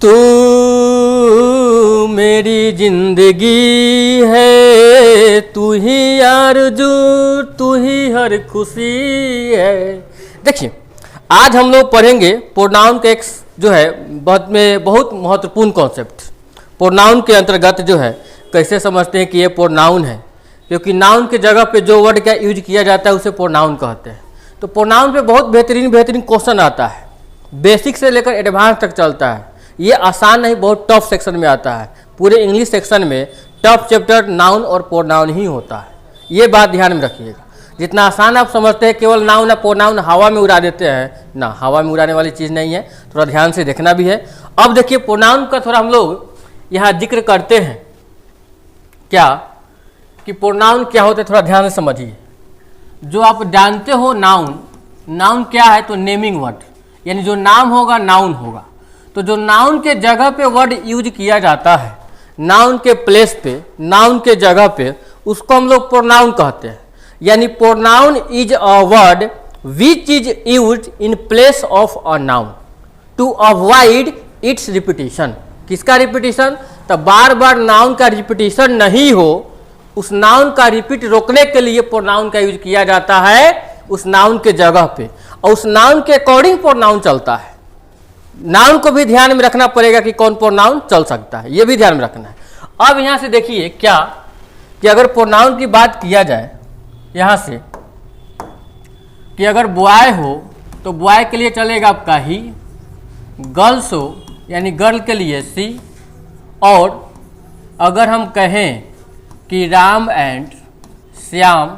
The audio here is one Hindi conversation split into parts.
तू मेरी जिंदगी है, तू ही आरज़ू, तू ही हर खुशी है। देखिए आज हम लोग पढ़ेंगे प्रोनाउन का एक जो है बहुत महत्वपूर्ण कॉन्सेप्ट। प्रोनाउन के अंतर्गत जो है कैसे समझते हैं कि ये प्रोनाउन है, क्योंकि नाउन के जगह पे जो वर्ड का यूज किया जाता है उसे प्रोनाउन कहते हैं। तो प्रोनाउन पे बहुत बेहतरीन क्वेश्चन आता है, बेसिक से लेकर एडवांस तक चलता है। ये आसान नहीं, बहुत टफ सेक्शन में आता है। पूरे इंग्लिश सेक्शन में टफ चैप्टर नाउन और प्रोनाउन ही होता है, ये बात ध्यान में रखिएगा। जितना आसान आप समझते हैं केवल नाउन या प्रोनाउन हवा में उड़ा देते हैं ना, हवा में उड़ाने वाली चीज़ नहीं है, थोड़ा ध्यान से देखना भी है। अब देखिए प्रोनाउन का थोड़ा हम लोग यहाँ जिक्र करते हैं क्या कि प्रोनाउन क्या होता है, थोड़ा ध्यान से समझिए। जो आप जानते हो नाउन क्या है, तो नेमिंग वर्ड, यानी जो नाम होगा नाउन होगा। तो जो नाउन के जगह पे वर्ड यूज किया जाता है, नाउन के प्लेस पे, नाउन के जगह पे, उसको हम लोग प्रोनाउन कहते हैं। यानी pronoun is a word which is used in place of a noun to avoid its repetition. किसका रिपीटिशन? तो बार बार नाउन का रिपीटिशन नहीं हो, उस नाउन का रिपीट रोकने के लिए प्रोनाउन का यूज किया जाता है उस नाउन के जगह पे, और उस नाउन के अकॉर्डिंग प्रोनाउन चलता है। नाउन को भी ध्यान में रखना पड़ेगा कि कौन प्रोनाउन चल सकता है, ये भी ध्यान में रखना है। अब यहाँ से देखिए क्या कि अगर प्रोनाउन की बात किया जाए यहाँ से कि अगर बॉय हो तो बॉय के लिए चलेगा आपका ही, गर्ल्स हो यानी गर्ल के लिए सी, और अगर हम कहें कि राम एंड श्याम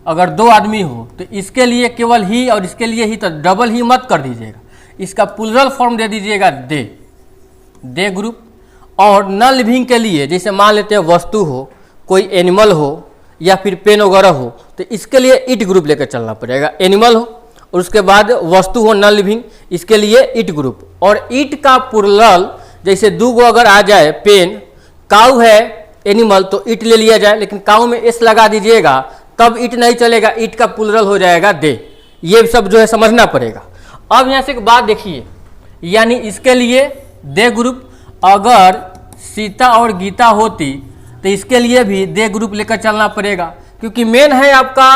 अगर दो आदमी हो तो इसके लिए केवल ही और इसके लिए ही, तो डबल ही मत कर दीजिएगा, इसका प्लूरल फॉर्म दे दीजिएगा दे ग्रुप। और नॉन लिविंग के लिए जैसे मान लेते हैं वस्तु हो, कोई एनिमल हो या फिर पेन वगैरह हो, तो इसके लिए इट ग्रुप लेकर चलना पड़ेगा। एनिमल हो और उसके बाद वस्तु हो नॉन लिविंग, इसके लिए इट ग्रुप। और इट का प्लूरल जैसे दो गो अगर आ जाए, पेन, काऊ है एनिमल तो इट ले लिया जाए, लेकिन काऊ में एस लगा दीजिएगा तब इट नहीं चलेगा, इट का प्लूरल हो जाएगा दे। ये सब जो है समझना पड़ेगा। अब यहाँ से एक बात देखिए, यानी इसके लिए दे ग्रुप, अगर सीता और गीता होती तो इसके लिए भी दे ग्रुप लेकर चलना पड़ेगा, क्योंकि मेन है आपका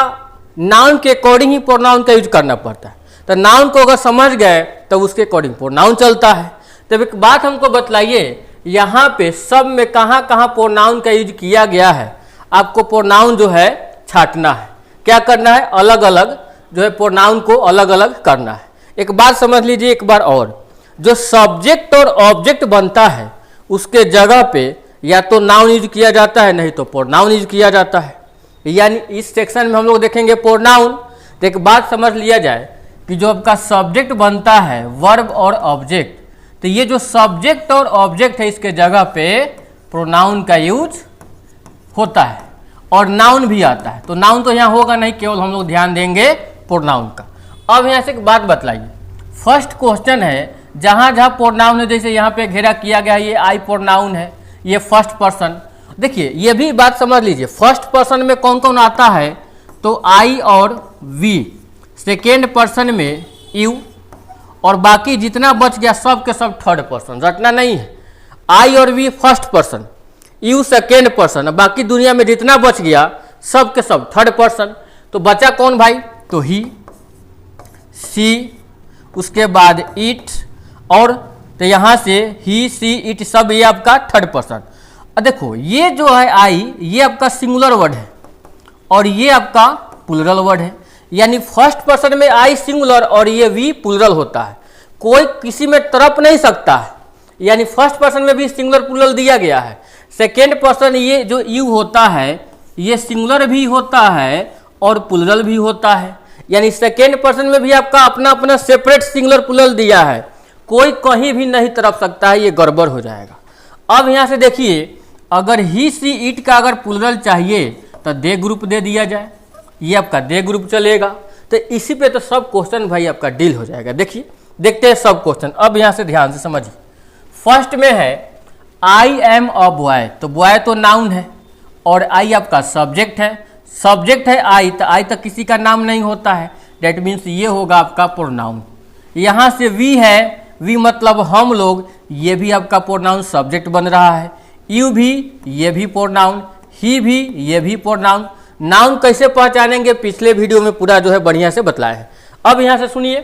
नाउन के अकॉर्डिंग ही प्रोनाउन का यूज करना पड़ता है। तो नाउन को अगर समझ गए तो उसके अकॉर्डिंग प्रोनाउन चलता है। तब एक बात हमको बतलाइए, यहाँ पे सब में कहाँ कहाँ प्रोनाउन का यूज किया गया है। आपको प्रोनाउन जो है छांटना है, क्या करना है, अलग अलग जो है प्रोनाउन को अलग अलग करना है। एक बात समझ लीजिए एक बार और, जो सब्जेक्ट और ऑब्जेक्ट बनता है उसके जगह पे या तो नाउन यूज किया जाता है, नहीं तो प्रोनाउन यूज किया जाता है। यानी इस सेक्शन में हम लोग देखेंगे प्रोनाउन। तो एक बात समझ लिया जाए कि जो आपका सब्जेक्ट बनता है, वर्ब और ऑब्जेक्ट, तो ये जो सब्जेक्ट और ऑब्जेक्ट है इसके जगह पे प्रोनाउन का यूज होता है और नाउन भी आता है। तो नाउन तो यहाँ होगा नहीं, केवल हम लोग ध्यान देंगे प्रोनाउन का। अब यहाँ से एक बात बतलाइए, फर्स्ट क्वेश्चन है जहाँ जहाँ प्रोनाउन है, जैसे यहाँ पे घेरा किया गया है, ये आई प्रोनाउन है, ये फर्स्ट पर्सन। देखिए ये भी बात समझ लीजिए, फर्स्ट पर्सन में कौन कौन आता है, तो आई और वी, सेकेंड पर्सन में यू, और बाकी जितना बच गया सब के सब थर्ड पर्सन, रटना नहीं है। आई और we first person, you second person, बाकी दुनिया में जितना बच गया सब के सब थर्ड पर्सन। तो बचा कौन भाई, तो ही, सी, उसके बाद इट, और तो यहाँ से ही, सी, इट सब ये आपका थर्ड पर्सन। अब देखो ये जो है आई, ये आपका सिंगुलर वर्ड है और ये आपका प्लूरल वर्ड है। यानी फर्स्ट पर्सन में आई सिंगुलर और ये वी प्लूरल होता है, कोई किसी में तरप नहीं सकता है। यानी फर्स्ट पर्सन में भी सिंगुलर प्लूरल दिया गया है। सेकेंड पर्सन ये जो यू होता है ये सिंगुलर भी होता है और प्लूरल भी होता है। यानी सेकेंड पर्सन में भी आपका अपना अपना सेपरेट सिंगुलर प्लूरल दिया है, कोई कहीं भी नहीं तरफ सकता है, ये गड़बड़ हो जाएगा। अब यहाँ से देखिए, अगर ही, सी, इट का अगर प्लूरल चाहिए तो दे ग्रुप दे दिया जाए, ये आपका दे ग्रुप चलेगा। तो इसी पे तो सब क्वेश्चन भाई आपका डील हो जाएगा। देखिए देखते हैं सब क्वेश्चन। अब यहाँ से ध्यान से समझिए, फर्स्ट में है आई एम अ बॉय, तो बॉय तो नाउन है और आई आपका सब्जेक्ट है, सब्जेक्ट है आई, तो आई तक किसी का नाम नहीं होता है, डेट मीन्स ये होगा आपका प्रोनाउन। यहाँ से वी है, वी मतलब हम लोग, ये भी आपका प्रोनाउन सब्जेक्ट बन रहा है। यू भी, ये भी प्रोनाउन। ही भी, ये भी प्रोनाउन। नाउन कैसे पहचानेंगे पिछले वीडियो में पूरा जो है बढ़िया से बतलाया है। अब यहाँ से सुनिए,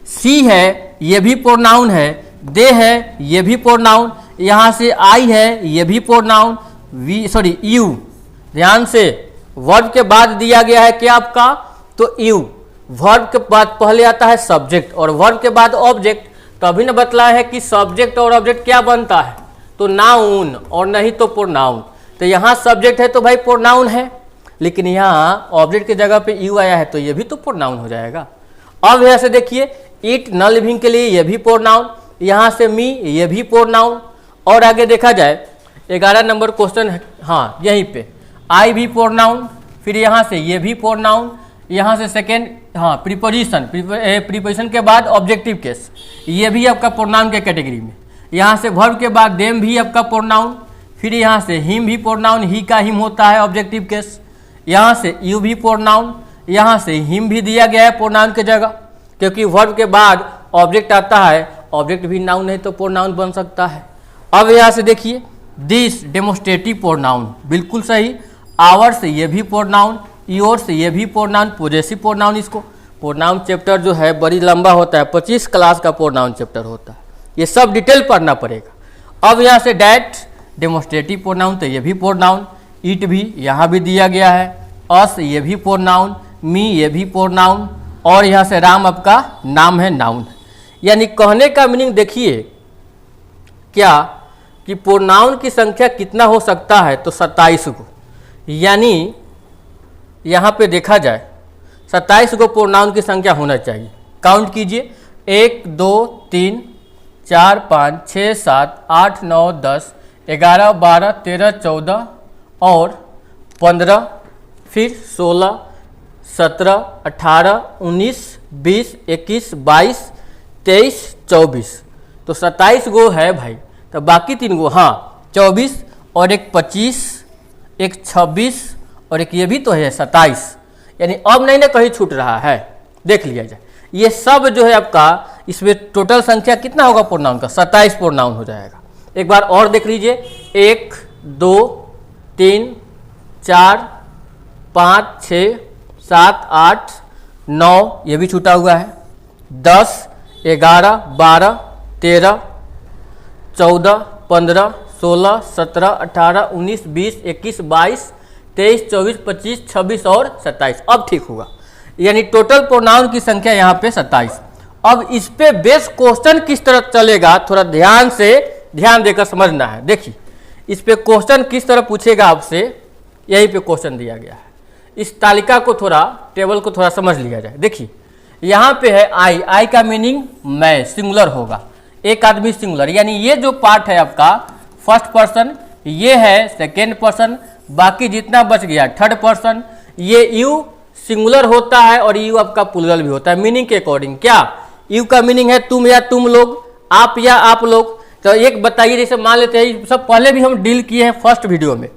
सी है ये भी प्रोनाउन है, दे है ये भी प्रोनाउन, यहाँ से आई है ये भी प्रोनाउन, यू, ध्यान से वर्ब के बाद दिया गया है क्या आपका, तो यू। वर्ब के बाद पहले आता है सब्जेक्ट और वर्ब के बाद ऑब्जेक्ट। तो अभी ने बतलाया है कि सब्जेक्ट और ऑब्जेक्ट क्या बनता है, तो नाउन और नहीं तो प्रोनाउन। तो यहाँ सब्जेक्ट है तो भाई प्रोनाउन है, लेकिन यहाँ ऑब्जेक्ट की जगह पे यू आया है तो ये भी तो प्रोनाउन हो जाएगा। अब यहाँ से देखिए, इट नॉन लिविंग के लिए ये भी प्रोनाउन, यहाँ से मी ये भी प्रोनाउन। और आगे देखा जाए 11 नंबर क्वेश्चन है, हाँ यहीं पे आई भी प्रोनाउन, फिर यहाँ से ये भी प्रोनाउन, यहाँ से सेकेंड हाँ प्रीपोजिशन के बाद ऑब्जेक्टिव केस, ये भी आपका प्रोनाउन के कैटेगरी में। यहाँ से वर्ब के बाद देम भी आपका प्रोनाउन, फिर यहाँ से हिम भी प्रोनाउन, ही का हिम होता है ऑब्जेक्टिव केस। यहाँ से यू भी प्रोनाउन, यहाँ से हिम भी दिया गया है प्रोनाउन की जगह, क्योंकि वर्ब के बाद ऑब्जेक्ट आता है, ऑब्जेक्ट भी नाउन है तो प्रोनाउन बन सकता है। अब यहाँ से देखिए, दिस डेमोस्ट्रेटिव प्रोनाउन, बिल्कुल सही। आवर्स ये भी प्रोनाउन, योर्स ये भी प्रोनाउन, पॉजेसिव प्रोनाउन। इसको प्रोनाउन चैप्टर जो है बड़ी लंबा होता है, 25 क्लास का प्रोनाउन चैप्टर होता है, ये सब डिटेल पढ़ना पड़ेगा। अब यहाँ से डैट डेमोस्ट्रेटिव प्रोनाउन, तो ये भी प्रोनाउन। इट भी यहाँ भी दिया गया है, अस ये भी प्रोनाउन, मी ये भी प्रोनाउन, और यहाँ से राम आपका नाम है, नाउन। यानी कहने का मीनिंग देखिए क्या कि प्रोनाउन की संख्या कितना हो सकता है, तो 27 को। यानी यहाँ पे देखा जाए 27 को प्रोनाउन की संख्या होना चाहिए। काउंट कीजिए, 1 2 3 4 5 6 7 8 9 10 11 12 13 14 और 15, फिर 16 17 18 19 20 21 22 23 24, तो 27 गो है भाई। तो बाकी 3 गो, हाँ 24 और एक 25, एक 26 और एक ये भी तो है 27। यानी अब नहीं ना कहीं छूट रहा है, देख लिया जाए। ये सब जो है आपका, इसमें टोटल संख्या कितना होगा प्रोनाउन का, 27 प्रोनाउन हो जाएगा। एक बार और देख लीजिए, 1 2 3 4 5 6 7 8 9, ये भी छूटा हुआ है, 10 11 12 13 14 15 16 17 18 19 20 21 22 23 24 25 26 और 27। अब ठीक होगा, यानी टोटल प्रोनाउन की संख्या यहाँ पे 27। अब इस पे बेस क्वेश्चन किस तरह चलेगा, थोड़ा ध्यान देकर समझना है। देखिए इस पे क्वेश्चन किस तरह पूछेगा आपसे, यहीं पे क्वेश्चन दिया गया है। इस तालिका को थोड़ा, टेबल को थोड़ा समझ लिया जाए। देखिए यहाँ पे है आई का मीनिंग मैं, सिंगुलर होगा, एक आदमी सिंगुलर, यानी ये जो पार्ट है आपका फर्स्ट पर्सन, ये है सेकेंड पर्सन, बाकी जितना बच गया थर्ड पर्सन। ये यू सिंगुलर होता है और यू आपका प्लूरल भी होता है मीनिंग के अकॉर्डिंग। क्या यू का मीनिंग है तुम या तुम लोग, आप या आप लोग। तो एक बताइए, जैसे मान लेते हैं, सब पहले भी हम डील किए हैं फर्स्ट वीडियो में,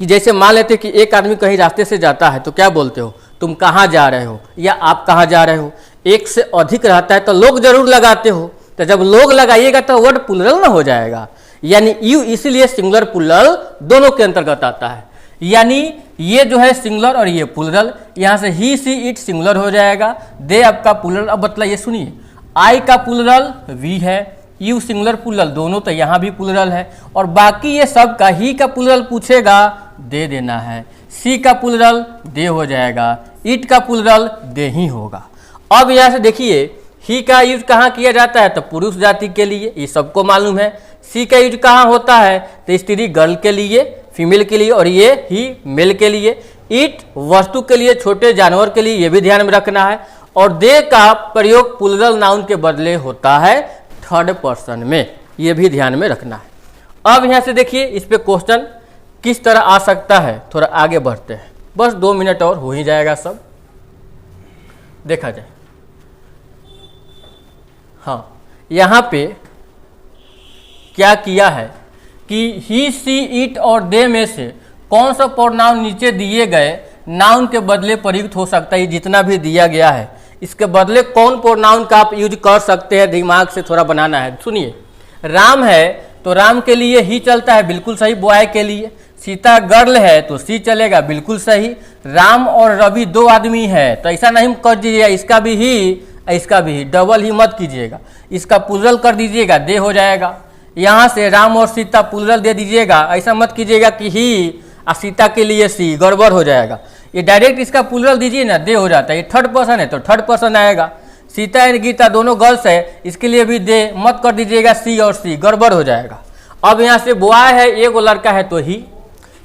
कि जैसे मान लेते हैं कि एक आदमी कहीं रास्ते से जाता है तो क्या बोलते हो, तुम कहाँ जा रहे हो या आप कहाँ जा रहे हो। एक से अधिक रहता है तो लोग जरूर लगाते हो, तो जब लोग लगाइएगा तो वर्ड प्लूरल ना हो जाएगा। यानी यू इसीलिए सिंगुलर प्लूरल दोनों के अंतर्गत आता है। यानी ये जो है सिंगुलर और ये प्लूरल, यहाँ से ही सी इट सिंगुलर हो जाएगा, दे आपका प्लूरल। अब बतलाइए, सुनिए, आई का प्लूरल वी है, यू सिंगुलर प्लूरल दोनों, तो यहाँ भी प्लूरल है। और बाकी ये सब का ही का प्लूरल पूछेगा, दे देना है। सी का प्लूरल दे हो जाएगा, इट का प्लूरल दे ही होगा। अब यहाँ से देखिए, ही का यूज कहाँ किया जाता है, तो पुरुष जाति के लिए, ये सबको मालूम है। सी का यूज कहाँ होता है, तो स्त्री गर्ल के लिए, फीमेल के लिए, और ये ही मेल के लिए। इट वस्तु के लिए, छोटे जानवर के लिए, ये भी ध्यान में रखना है। और दे का प्रयोग प्लूरल नाउन के बदले होता है थर्ड पर्सन में, ये भी ध्यान में रखना है। अब यहाँ से देखिए इस पे क्वेश्चन किस तरह आ सकता है, थोड़ा आगे बढ़ते हैं, बस 2 मिनट और हो ही जाएगा सब, देखा जाए। हाँ, यहाँ पे क्या किया है कि ही सी इट और दे में से कौन सा प्रोनाउन नीचे दिए गए नाउन के बदले प्रयुक्त हो सकता है, जितना भी दिया गया है इसके बदले कौन प्रोनाउन का आप यूज कर सकते हैं, दिमाग से थोड़ा बनाना है। सुनिए, राम है तो राम के लिए ही चलता है, बिल्कुल सही। बॉय के लिए। सीता गर्ल है तो सी चलेगा, बिल्कुल सही। राम और रवि दो आदमी है तो ऐसा नहीं कर दीजिएगा इसका भी ही इसका भी ही, डबल ही मत कीजिएगा। इसका प्लुरल कर दीजिएगा, दे हो जाएगा। यहाँ से राम और सीता प्लुरल दे दीजिएगा, ऐसा मत कीजिएगा कि ही और सीता के लिए सी, गड़बड़ हो जाएगा। ये डायरेक्ट इसका प्लुरल दीजिए ना, दे हो जाता है। ये थर्ड पर्सन है तो थर्ड पर्सन आएगा। सीता एंड गीता दोनों गर्ल्स है, इसके लिए भी दे मत कर दीजिएगा सी और सी, गड़बड़ हो जाएगा। अब यहाँ से बॉय है, एक लड़का है तो ही,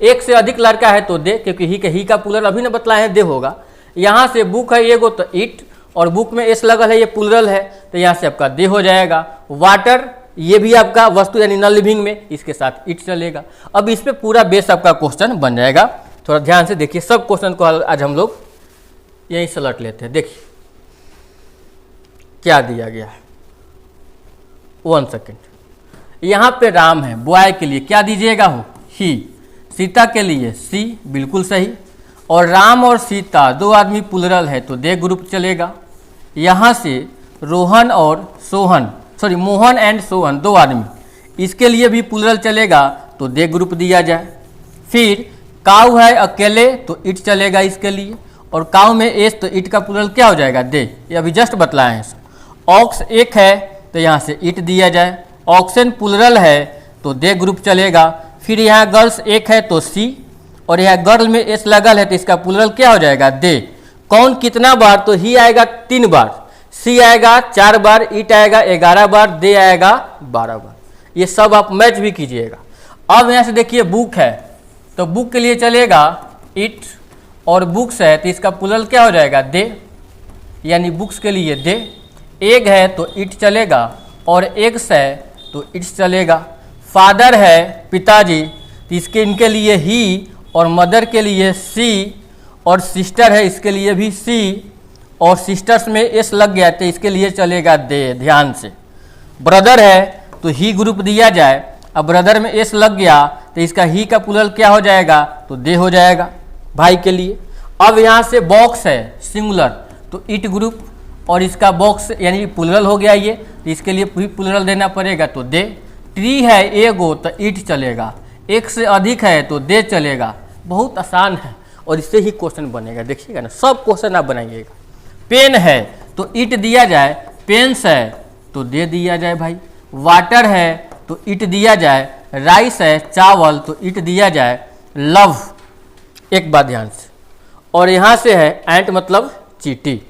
एक से अधिक लड़का है तो दे, क्योंकि ही का प्लुरल अभी ना बताए हैं, दे होगा। यहाँ से बुक है एगो तो इट, और बुक में एस लगल है, ये प्लुरल है तो यहाँ से आपका दे हो जाएगा। वाटर ये भी आपका वस्तु यानी नॉन लिविंग में, इसके साथ इट चलेगा। अब इस पे पूरा बेस आपका क्वेश्चन बन जाएगा। थोड़ा ध्यान से देखिए, सब क्वेश्चन को आज हम लोग यहीं से लट लेते हैं। देखिए क्या दिया गया है, 1 सेकेंड। यहाँ पे राम है, बॉय के लिए क्या दीजिएगा हो, ही। सीता के लिए सी, बिल्कुल सही। और राम और सीता दो आदमी प्लुरल है तो दे ग्रुप चलेगा। यहाँ से रोहन और सोहन, सॉरी मोहन एंड सोहन दो आदमी, इसके लिए भी प्लुरल चलेगा तो दे ग्रुप दिया जाए। फिर काऊ है अकेले तो इट चलेगा इसके लिए, और काऊ में एस तो इट का प्लुरल क्या हो जाएगा, दे। ये अभी जस्ट बतलाए हैं। ऑक्स एक है तो यहाँ से इट दिया जाए। ऑक्सन प्लुरल है तो दे ग्रुप चलेगा। फिर यहाँ गर्ल्स एक है तो सी, और यहाँ गर्ल में एस लगल है तो इसका प्लुरल क्या हो जाएगा, दे। कौन कितना बार, तो ही आएगा 3 बार, सी आएगा 4 बार, इट आएगा 11 बार, दे आएगा 12 बार। ये सब आप मैच भी कीजिएगा। अब यहाँ से देखिए बुक है तो बुक के लिए चलेगा इट, और बुक्स है तो इसका प्लुरल क्या हो जाएगा, दे, यानी बुक्स के लिए दे। एग है तो इट चलेगा, और एग्स है तो इट्स चलेगा। फादर है पिताजी तो इनके लिए ही, और मदर के लिए सी, और सिस्टर है इसके लिए भी सी, और सिस्टर्स में एस लग गया तो इसके लिए चलेगा दे। ध्यान से। ब्रदर है तो ही ग्रुप दिया जाए। अब ब्रदर में एस लग गया तो इसका ही का प्लुरल क्या हो जाएगा, तो दे हो जाएगा भाई के लिए। अब यहाँ से बॉक्स है सिंगुलर तो इट ग्रुप, और इसका बॉक्स यानी प्लुरल हो गया ये, तो इसके लिए भी प्लुरल देना पड़ेगा तो दे। ट्री है एगो तो इट चलेगा, एक से अधिक है तो दे चलेगा। बहुत आसान है और इससे ही क्वेश्चन बनेगा, देखिएगा ना, सब क्वेश्चन आप बनाइएगा। पेन है तो इट दिया जाए, पेन्स है तो दे दिया जाए भाई। वाटर है तो इट दिया जाए, राइस है चावल तो इट दिया जाए। लव, एक बात ध्यान से, और यहाँ से है एंट मतलब चींटी,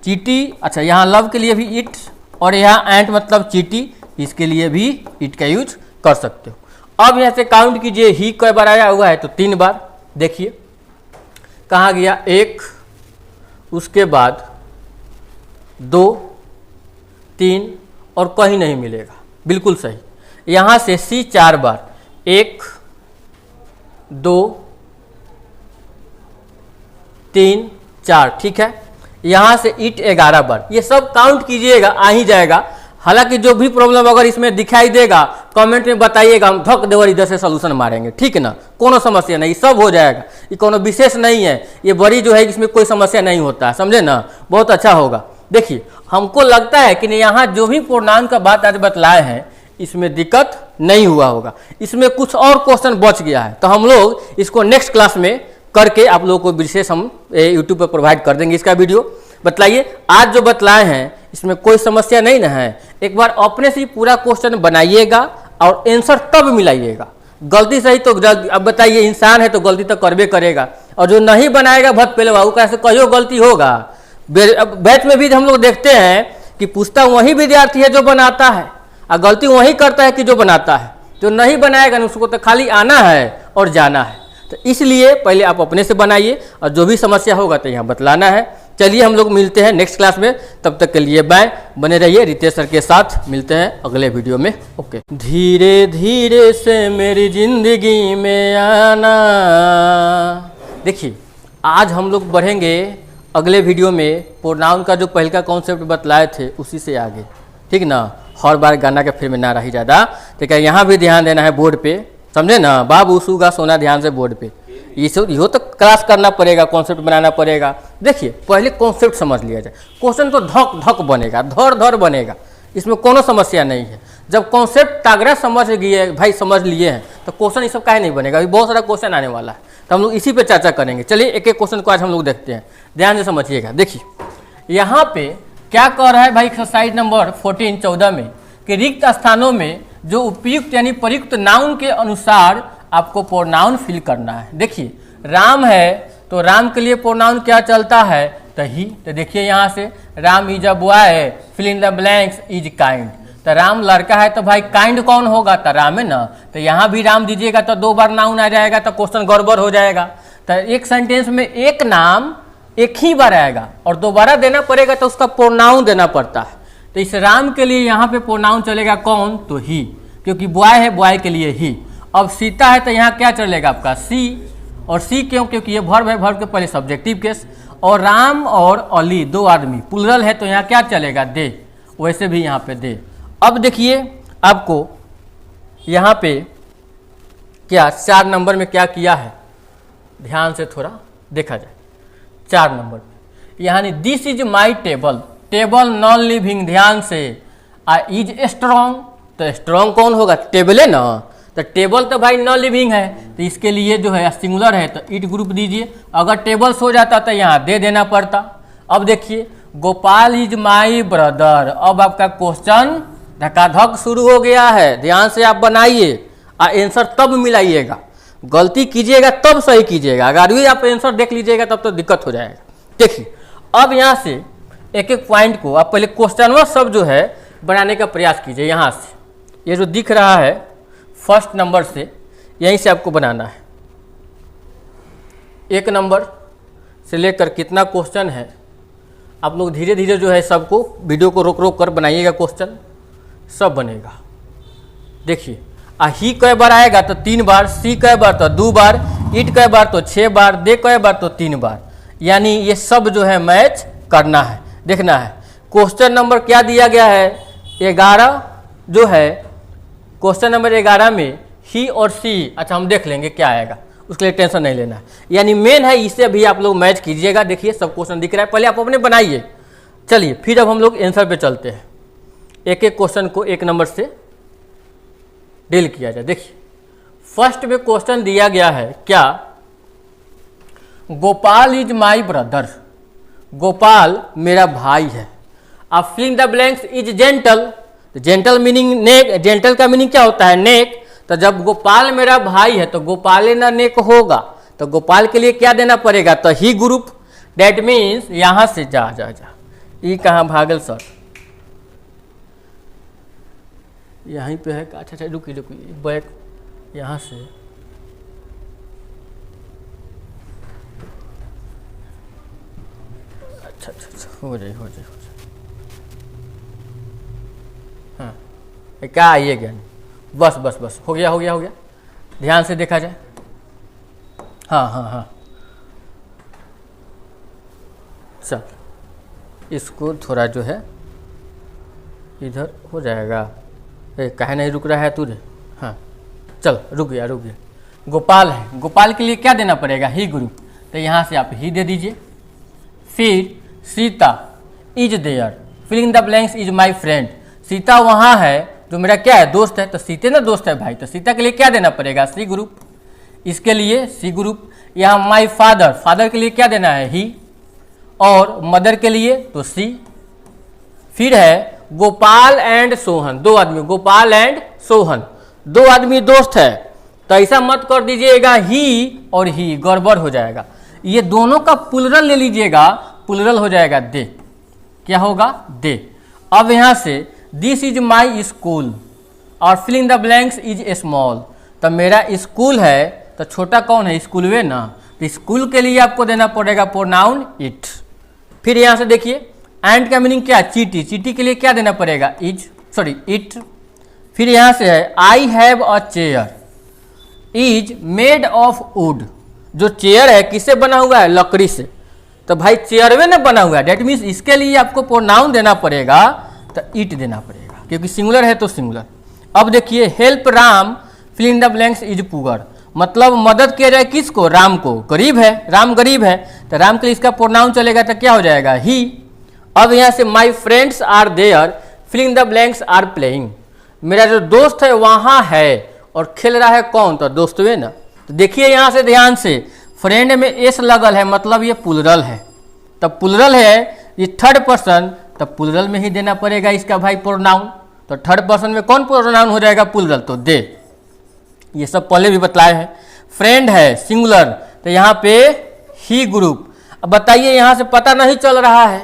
चींटी। अच्छा, यहाँ लव के लिए भी इट, और यहाँ एंट मतलब चींटी, इसके लिए भी इट का यूज कर सकते हो। अब यहाँ से काउंट कीजिए, ही कई बार आया हुआ है तो 3 बार। देखिए कहाँ गया, 1, उसके बाद 2, 3, और कहीं नहीं मिलेगा, बिल्कुल सही। यहाँ से सी 4 बार, 1, 2, 3, 4, ठीक है। यहाँ से इट 11 बार, ये सब काउंट कीजिएगा, आ ही जाएगा। हालांकि जो भी प्रॉब्लम अगर इसमें दिखाई देगा कमेंट में बताइएगा, हम धक देवर इधर से सलूशन मारेंगे, ठीक है ना, कोनो समस्या नहीं, सब हो जाएगा। ये कोनो विशेष नहीं है, ये बड़ी जो है इसमें कोई समस्या नहीं होता है, समझे ना, बहुत अच्छा होगा। देखिए हमको लगता है कि यहाँ जो भी प्रोनाउन का बात आज बतलाए हैं इसमें दिक्कत नहीं हुआ होगा, इसमें कुछ और क्वेश्चन बच गया है, तो हम लोग इसको नेक्स्ट क्लास में करके आप लोगों को विशेष हम यूट्यूब पर प्रोवाइड कर देंगे इसका वीडियो। बतलाइए आज जो बतलाए हैं इसमें कोई समस्या नहीं ना है। एक बार अपने से ही पूरा क्वेश्चन बनाइएगा और आंसर तब मिलाइएगा। गलती सही तो अब बताइए, इंसान है तो गलती तो करबे करेगा, और जो नहीं बनाएगा भत पहले बाबू कैसे कहियो गलती होगा। बैच में भी हम लोग देखते हैं कि पूछता वही विद्यार्थी है जो बनाता है, और गलती वही करता है कि जो बनाता है। जो नहीं बनाएगा ना उसको तो खाली आना है और जाना है। तो इसलिए पहले आप अपने से बनाइए, और जो भी समस्या होगा तो यहाँ बतलाना है। चलिए हम लोग मिलते हैं नेक्स्ट क्लास में, तब तक के लिए बाय, बने रहिए रितेश सर के साथ। मिलते हैं अगले वीडियो में, ओके। धीरे धीरे से मेरी जिंदगी में आना। देखिए आज हम लोग बढ़ेंगे अगले वीडियो में, प्रोनाउन का जो पहले का कॉन्सेप्ट बतलाए थे उसी से आगे, ठीक ना। हर बार गाना के फिर में ना रही ज़्यादा, तो क्या यहाँ भी ध्यान देना है बोर्ड पे, समझे ना। बाबू सूगा सोना ध्यान से बोर्ड पे, यो तो क्लास करना पड़ेगा, कॉन्सेप्ट बनाना पड़ेगा। देखिए पहले कॉन्सेप्ट समझ लिया जाए, क्वेश्चन तो धक धक बनेगा, धर धर बनेगा, इसमें कोनो समस्या नहीं है। जब कॉन्सेप्ट तागड़ा समझ गए भाई, समझ लिए हैं, तो क्वेश्चन ये सब काहे नहीं बनेगा। अभी बहुत सारा क्वेश्चन आने वाला है, तो हम लोग इसी पे चर्चा करेंगे। चलिए एक एक क्वेश्चन को आज हम लोग देखते हैं, ध्यान से समझिएगा। देखिए यहाँ पे क्या कह रहा है भाई, एक्सरसाइज नंबर 14 में कि रिक्त स्थानों में जो उपयुक्त यानी प्रयुक्त नाउन के अनुसार आपको प्रोनाउन फिल करना है। देखिए राम है तो राम के लिए प्रोनाउन क्या चलता है, तो ही। तो देखिए यहाँ से Ram is a boy, fill in the blanks is kind. तो राम लड़का है तो भाई काइंड कौन होगा, तो राम है ना। तो यहाँ भी राम दीजिएगा तो 2 बार नाउन आ जाएगा, तो क्वेश्चन गड़बड़ हो जाएगा। तो एक सेंटेंस में एक नाम एक ही बार आएगा और दोबारा देना पड़ेगा, तो उसका प्रोनाउन देना पड़ता है। तो इस राम के लिए यहाँ पे प्रोनाउन चलेगा कौन, तो ही, क्योंकि बॉय है, बॉय के लिए ही। अब सीता है तो यहाँ क्या चलेगा आपका सी, और सी क्यों, क्योंकि ये वर्ब है, वर्ब के पहले सब्जेक्टिव केस। और राम और अली 2 आदमी प्लुरल है, तो यहाँ क्या चलेगा, दे, वैसे भी यहाँ पे दे। अब देखिए आपको यहाँ पे क्या 4 नंबर में क्या किया है, ध्यान से थोड़ा देखा जाए। 4 नंबर पे यानी this is my table, table non living, ध्यान से। इज स्ट्रॉन्ग, तो स्ट्रॉन्ग कौन होगा, टेबल है ना। तो टेबल तो भाई नॉन लिविंग है, तो इसके लिए जो है सिंगुलर है, तो इट ग्रुप दीजिए। अगर टेबल्स हो जाता तो यहाँ दे देना पड़ता। अब देखिए गोपाल इज माई ब्रदर। अब आपका क्वेश्चन धकाधक शुरू हो गया है, ध्यान से आप बनाइए, आंसर तब मिलाइएगा। गलती कीजिएगा तब सही कीजिएगा, अगर भी आप आंसर देख लीजिएगा तब तो दिक्कत हो जाएगा। देखिए अब यहाँ से एक एक पॉइंट को आप पहले क्वेश्चन सब जो है बनाने का प्रयास कीजिए। यहाँ से ये जो दिख रहा है फर्स्ट नंबर से, यहीं से आपको बनाना है। 1 नंबर से लेकर कितना क्वेश्चन है, आप लोग धीरे धीरे जो है सबको वीडियो को रोक रोक कर बनाइएगा, क्वेश्चन सब बनेगा। देखिए ही कई बार आएगा, तो 3 बार, सी कई बार तो 2 बार, इट कई बार तो 6 बार, दे कई बार तो 3 बार। यानी ये सब जो है मैच करना है, देखना है। क्वेश्चन नंबर क्या दिया गया है, 11 जो है, क्वेश्चन नंबर 11 में ही और सी, अच्छा हम देख लेंगे क्या आएगा, उसके लिए टेंशन नहीं लेना है। यानी मेन है, इससे भी आप लोग मैच कीजिएगा। देखिए सब क्वेश्चन दिख रहा है, पहले आप अपने बनाइए। चलिए फिर अब हम लोग आंसर पे चलते हैं, एक एक क्वेश्चन को 1 नंबर से डील किया जाए। देखिए फर्स्ट में क्वेश्चन दिया गया है क्या, Gopal is my brother, Gopal मेरा भाई है। अब fill in the blanks is gentle, gentle meaning नेक, जेंटल का मीनिंग क्या होता है, नेक। तो जब गोपाल मेरा भाई है तो गोपाले ना नेक होगा, तो गोपाल के लिए क्या देना पड़ेगा, तो ही ग्रुप। डेट मीन्स यहां से जा जा जा, ये कहाँ भागल सर, यहीं पे है। अच्छा अच्छा रुकी रुकी, बैक यहाँ से, अच्छा अच्छा अच्छा हो जाए हो जाए हो जाए। हाँ क्या आइए ज्ञान, बस बस बस हो गया हो गया हो गया, ध्यान से देखा जाए। हाँ हाँ हाँ चल, इसको थोड़ा जो है इधर हो जाएगा। काहे नहीं रुक रहा है तू रे, हाँ चल रुक गया रुक गया। गोपाल है, गोपाल के लिए क्या देना पड़ेगा, ही ग्रुप, तो यहाँ से आप ही दे दीजिए। फिर Sita is there, fill in the blanks is my friend, Sita वहाँ है जो मेरा क्या है, दोस्त है। तो सीते ना दोस्त है भाई, तो सीता के लिए क्या देना पड़ेगा, सी ग्रुप, इसके लिए सी ग्रुप। यहाँ माई फादर, फादर के लिए क्या देना है, ही, और मदर के लिए तो सी। फिर है गोपाल एंड सोहन, 2 आदमी, गोपाल एंड सोहन 2 आदमी दोस्त है, तो ऐसा मत कर दीजिएगा ही और ही, गड़बड़ हो जाएगा। ये दोनों का प्लुरल ले लीजिएगा, प्लुरल हो जाएगा दे, क्या होगा, दे। अब यहाँ से दिस इज माई स्कूल और fill in the blanks is small, तो मेरा स्कूल है तो छोटा कौन है, स्कूल वे ना, तो स्कूल के लिए आपको देना पड़ेगा प्रोनाउन इट। फिर यहाँ से देखिए एंड का मीनिंग क्या, चीटी, चीटी के लिए क्या देना पड़ेगा, इज, सॉरी इट। फिर यहाँ से है आई have a chair is made of would, जो चेयर है किससे बना हुआ है, लकड़ी से, तो भाई चेयर में ना बना हुआ है, डेट मीन्स इसके लिए आपको प्रोनाउन देना पड़ेगा, तो इट देना पड़ेगा, क्योंकि सिंगुलर है तो सिंगुलर। अब देखिए help Ram fill in the blanks is poor, मतलब मदद किया जाए किसको, राम को, गरीब है, राम गरीब है, तो राम के लिए इसका प्रोनाउन चलेगा, तो क्या हो जाएगा, ही। अब यहाँ से my friends are there, filling the blanks are playing, मेरा जो दोस्त है वहाँ है और खेल रहा है कौन, तो दोस्त वे ना। तो देखिए यहाँ से ध्यान से, फ्रेंड में एस लगल है, मतलब ये प्लुरल है, तब प्लुरल है, ये थर्ड पर्सन, तब प्लुरल में ही देना पड़ेगा इसका भाई प्रोनाउन। तो थर्ड पर्सन में कौन प्रोनाउन हो जाएगा, प्लुरल, तो दे। ये सब पहले भी बतलाए हैं। फ्रेंड है सिंगुलर, तो यहाँ पे ही ग्रुप। अब बताइए यहाँ से पता नहीं चल रहा है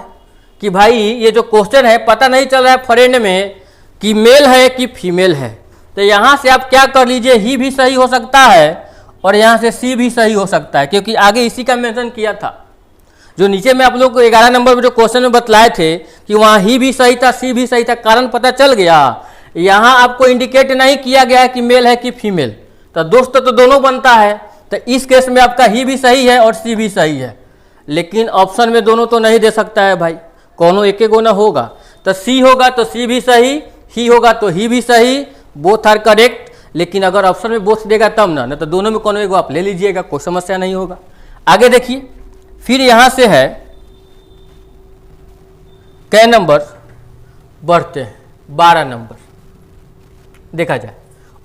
कि भाई ये जो क्वेश्चन है पता नहीं चल रहा है फ्रेंड में कि मेल है कि फीमेल है, तो यहाँ से आप क्या कर लीजिए, ही भी सही हो सकता है और यहाँ से सी भी सही हो सकता है, क्योंकि आगे इसी का मेंशन किया था। जो नीचे में आप लोग को 11 नंबर में जो क्वेश्चन में बतलाए थे कि वहाँ ही भी सही था, सी भी सही था, कारण पता चल गया। यहाँ आपको इंडिकेट नहीं किया गया है कि मेल है कि फीमेल, तो दोस्त तो दोनों बनता है, तो इस केस में आपका ही भी सही है और सी भी सही है, लेकिन ऑप्शन में दोनों तो नहीं दे सकता है भाई, कोनो एक एक ना होगा, तो सी होगा तो सी भी सही, ही होगा तो ही भी सही, बोथ आर करेक्ट। लेकिन अगर ऑप्शन में बोथ देगा तब ना, तो दोनों में कोनो एक आप ले लीजिएगा, कोई समस्या नहीं होगा। आगे देखिए, फिर यहाँ से है कै नंबर बढ़ते हैं, 12 नंबर देखा जाए,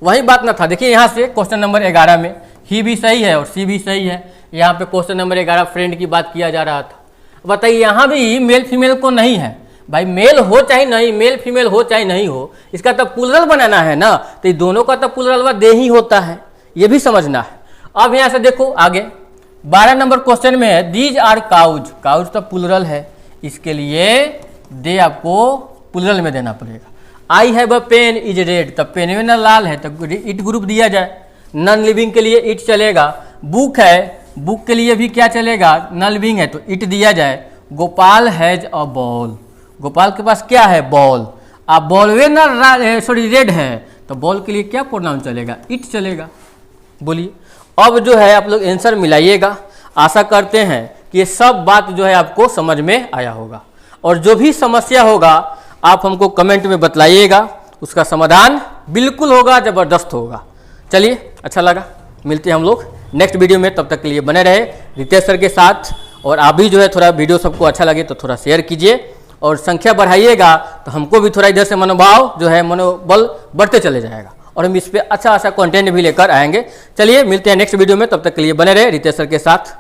वही बात ना था। देखिए यहाँ से क्वेश्चन नंबर 11 में ही भी सही है और सी भी सही है, यहाँ पे क्वेश्चन नंबर 11 फ्रेंड की बात किया जा रहा था। बताइए यहाँ भी मेल फीमेल को नहीं है भाई, मेल हो चाहे नहीं, मेल फीमेल हो चाहे नहीं हो, इसका तो प्लुरल बनाना है ना, तो ये दोनों का तो प्लुरल दे ही होता है, ये भी समझना है। अब यहाँ से देखो आगे 12 नंबर क्वेश्चन में है दीज आर काउज, काउज तो प्लुरल है, इसके लिए दे आपको प्लुरल में देना पड़ेगा। I have a pen is red, तब पेन में ना लाल है तो इट ग्रुप दिया जाए, नॉन लिविंग के लिए इट चलेगा। बुक है, बुक के लिए भी क्या चलेगा, नॉन लिविंग है तो इट दिया जाए। Gopal has a ball, Gopal के पास क्या है, बॉल, अब बॉल वे ना सॉरी रेड है, तो बॉल के लिए क्या प्रोनाउन चलेगा, इट चलेगा। बोलिए अब जो है आप लोग आंसर मिलाइएगा। आशा करते हैं कि ये सब बात जो है आपको समझ में आया होगा, और जो भी समस्या होगा आप हमको कमेंट में बतलाइएगा, उसका समाधान बिल्कुल होगा, ज़बरदस्त होगा। चलिए अच्छा लगा, मिलते हैं हम लोग नेक्स्ट वीडियो में, तब तक के लिए बने रहे रितेश सर के साथ। और आप भी जो है थोड़ा वीडियो सबको अच्छा लगे तो थोड़ा शेयर कीजिए और संख्या बढ़ाइएगा, तो हमको भी थोड़ा इधर से मनोभाव जो है, मनोबल बढ़ते चले जाएगा और हम इस पर अच्छा कंटेंट भी लेकर आएंगे। चलिए मिलते हैं नेक्स्ट वीडियो में, तब तक के लिए बने रहे रितेश सर के साथ।